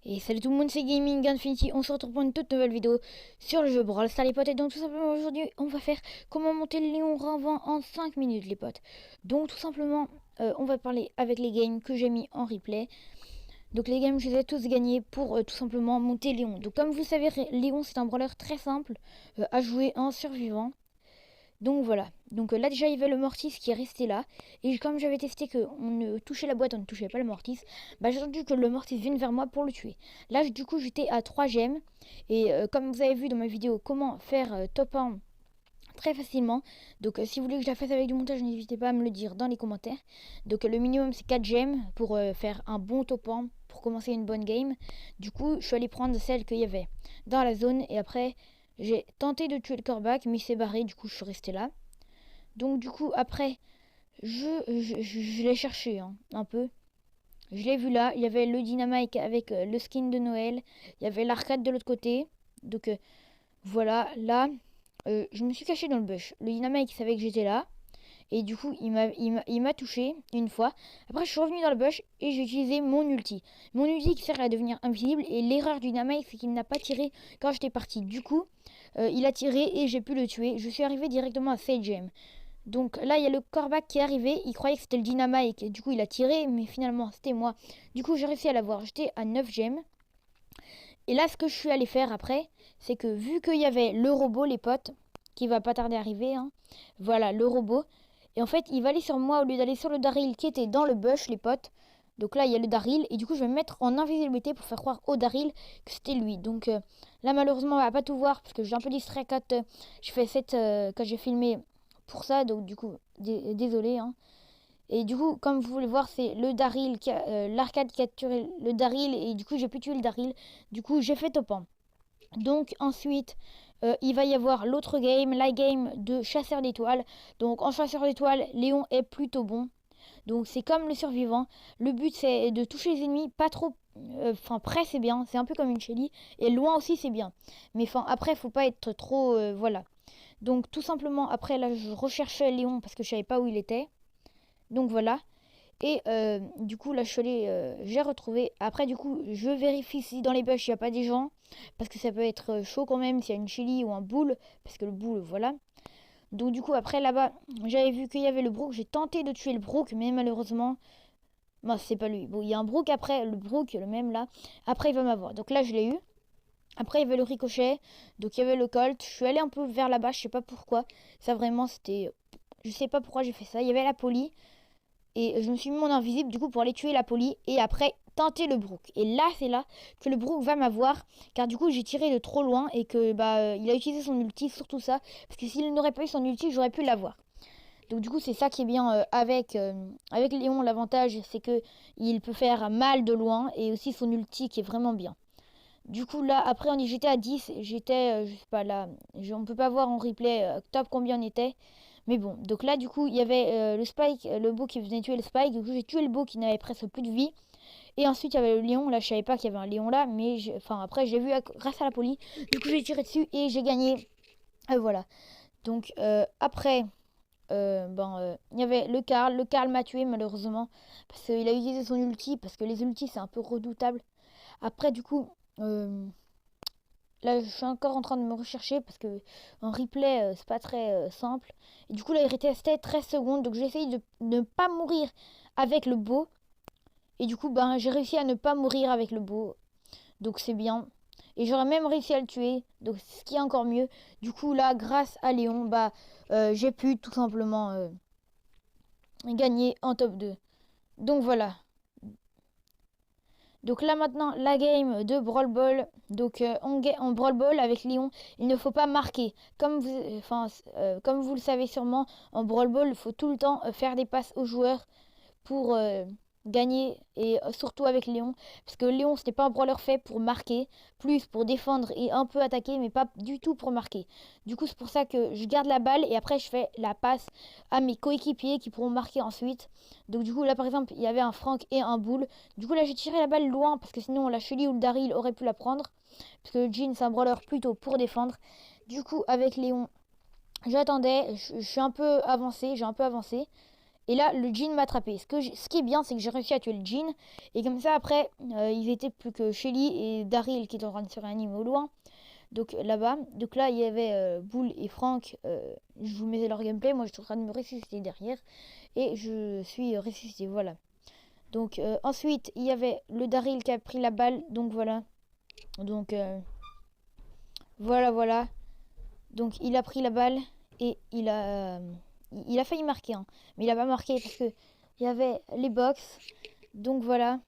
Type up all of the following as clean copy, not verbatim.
Et salut tout le monde, c'est Gaming Infinity. On se retrouve pour une toute nouvelle vidéo sur le jeu Brawl Stars les potes. Et donc tout simplement aujourd'hui on va faire comment monter le Léon Ravin en 5 minutes les potes. Donc tout simplement on va parler avec les games que j'ai mis en replay. Donc les games je les ai tous gagnés pour tout simplement monter Léon. Donc comme vous le savez, Léon c'est un brawler très simple à jouer en survivant. Donc voilà, donc là déjà il y avait le Mortis qui est resté là. Et comme j'avais testé qu'on ne touchait la boîte, on ne touchait pas le Mortis, bah j'ai attendu que le Mortis vienne vers moi pour le tuer. Là du coup j'étais à 3 gemmes. Et comme vous avez vu dans ma vidéo comment faire top 1 très facilement. Donc si vous voulez que je la fasse avec du montage, n'hésitez pas à me le dire dans les commentaires. Donc le minimum c'est 4 gemmes pour faire un bon top 1, pour commencer une bonne game. Du coup je suis allé prendre celle qu'il y avait dans la zone. Et après j'ai tenté de tuer le corbac, mais il s'est barré, du coup je suis resté là. Donc du coup après, je l'ai cherché un peu. Je l'ai vu là, il y avait le dynamite avec le skin de Noël. Il y avait l'arcade de l'autre côté. Donc voilà, là, je me suis caché dans le bush. Le dynamite savait que j'étais là. Et du coup, il m'a touché une fois. Après, je suis revenu dans le bush et j'ai utilisé mon ulti. Mon ulti qui sert à devenir invisible. Et l'erreur du dynamite, c'est qu'il n'a pas tiré quand j'étais parti. Du coup, il a tiré et j'ai pu le tuer. Je suis arrivé directement à 7 gemmes. Donc là, il y a le corbac qui est arrivé. Il croyait que c'était le dynamite. Du coup, il a tiré, mais finalement, c'était moi. Du coup, j'ai réussi à l'avoir. J'étais à 9 gemmes. Et là, ce que je suis allé faire après, c'est que vu qu'il y avait le robot, les potes, qui va pas tarder à arriver, voilà, le robot. Et en fait, il va aller sur moi au lieu d'aller sur le Daryl qui était dans le bush, les potes. Donc là, il y a le Daryl. Et du coup, je vais me mettre en invisibilité pour faire croire au Daryl que c'était lui. Donc là, malheureusement, on va pas tout voir parce que j'ai un peu distrait quand je fais quand j'ai filmé pour ça. Donc du coup, désolé. Et du coup, comme vous voulez voir, c'est le Daryl, l'arcade qui a tué le Daryl. Et du coup, j'ai pu tuer le Daryl. Du coup, j'ai fait top 1. Donc ensuite, il va y avoir l'autre game, la game de chasseur d'étoiles. Donc en chasseur d'étoiles, Léon est plutôt bon. Donc c'est comme le survivant. Le but c'est de toucher les ennemis, pas trop. Enfin près c'est bien, c'est un peu comme une Shelly. Et loin aussi c'est bien. Mais enfin après faut pas être trop. Voilà. Donc tout simplement après là je recherchais Léon parce que je savais pas où il était. Donc voilà. Et du coup, là, j'ai retrouvé. Après, du coup, je vérifie si dans les bush, il n'y a pas des gens. Parce que ça peut être chaud quand même s'il y a une chili ou un boule. Parce que le boule, voilà. Donc, du coup, après, là-bas, j'avais vu qu'il y avait le Brook. J'ai tenté de tuer le Brook, mais malheureusement, moi, c'est pas lui. Bon, il y a un Brook après, le Brook, le même là. Après, il va m'avoir. Donc là, je l'ai eu. Après, il y avait le ricochet. Donc, il y avait le Colt. Je suis allée un peu vers là-bas, je sais pas pourquoi. Ça, vraiment, c'était. Je sais pas pourquoi j'ai fait ça. Il y avait la Poly. Et je me suis mis mon invisible du coup pour aller tuer la Poly et après tenter le Brook. Et là c'est là que le Brook va m'avoir car du coup j'ai tiré de trop loin et que il a utilisé son ulti, surtout ça, parce que s'il n'aurait pas eu son ulti j'aurais pu l'avoir. Donc du coup c'est ça qui est bien avec Léon. L'avantage c'est que il peut faire mal de loin et aussi son ulti qui est vraiment bien. Du coup là après j'étais à 10, j'étais je sais pas là, on peut pas voir en replay top combien on était. Mais bon, donc là du coup il y avait le Spike, le beau qui venait tuer le Spike. Du coup j'ai tué le beau qui n'avait presque plus de vie. Et ensuite il y avait le lion, là je savais pas qu'il y avait un lion là, mais enfin après j'ai vu grâce à la police. Du coup j'ai tiré dessus et j'ai gagné. Voilà. Donc après, il y avait le Karl m'a tué malheureusement. Parce qu'il a utilisé son ulti, parce que les ultis c'est un peu redoutable. Après du coup, là je suis encore en train de me rechercher parce que en replay c'est pas très simple. Et du coup là il restait 13 secondes, donc j'ai essayé de ne pas mourir avec le beau. Et du coup j'ai réussi à ne pas mourir avec le beau, donc c'est bien. Et j'aurais même réussi à le tuer, donc ce qui est encore mieux. Du coup là grâce à Léon, j'ai pu tout simplement gagner en top 2. Donc voilà. Donc là maintenant la game de Brawl Ball. Donc en Brawl Ball avec Léon, il ne faut pas marquer. Comme vous le savez sûrement, en Brawl Ball, il faut tout le temps faire des passes aux joueurs pour gagner. Et surtout avec Léon. Parce que Léon ce n'est pas un brawler fait pour marquer, plus pour défendre et un peu attaquer, mais pas du tout pour marquer. Du coup c'est pour ça que je garde la balle et après je fais la passe à mes coéquipiers qui pourront marquer ensuite. Donc du coup là par exemple il y avait un Frank et un Bull. Du coup là j'ai tiré la balle loin parce que sinon la Shelly ou le Daryl aurait pu la prendre. Parce que Jean c'est un brawler plutôt pour défendre. Du coup avec Léon j'attendais, je suis un peu avancé, j'ai un peu avancé. Et là, le djinn m'a attrapé. Ce qui est bien, c'est que j'ai réussi à tuer le djinn. Et comme ça, après, ils étaient plus que Shelly et Daryl qui étaient en train de se réanimer au loin. Donc là-bas. Donc là, il y avait Bull et Frank. Je vous mettais leur gameplay. Moi, je suis en train de me ressusciter derrière. Et je suis ressuscité. Voilà. Donc ensuite, il y avait le Daryl qui a pris la balle. Donc voilà. Donc voilà. Donc il a pris la balle et il a failli marquer, hein. Mais il a pas marqué parce que il y avait les box. Donc voilà.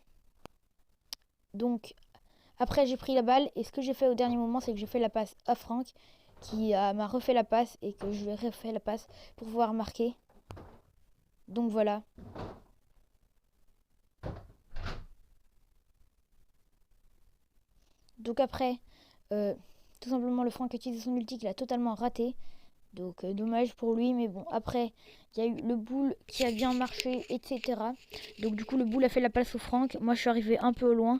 Donc après j'ai pris la balle et ce que j'ai fait au dernier moment, c'est que j'ai fait la passe à Frank qui m'a refait la passe et que je lui ai refait la passe pour pouvoir marquer. Donc voilà. Donc après, tout simplement le Frank a utilisé son ulti qu'il a totalement raté. Donc dommage pour lui, mais bon, après, il y a eu le Bull qui a bien marché, etc. Donc du coup, le Bull a fait la passe au Frank. Moi, je suis arrivé un peu au loin.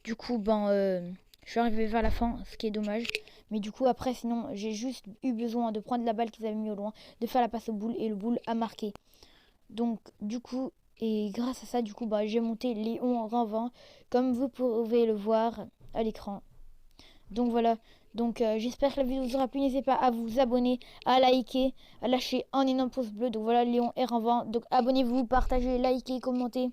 Du coup, je suis arrivé vers la fin, ce qui est dommage. Mais du coup, après, sinon, j'ai juste eu besoin de prendre la balle qu'ils avaient mis au loin, de faire la passe au Bull, et le Bull a marqué. Donc, du coup, et grâce à ça, du coup, j'ai monté Léon rang 20, comme vous pouvez le voir à l'écran. Donc voilà, donc j'espère que la vidéo vous aura plu. N'hésitez pas à vous abonner, à liker, à lâcher un énorme pouce bleu. Donc voilà, Léon est en vent. Donc abonnez-vous, partagez, likez, commentez.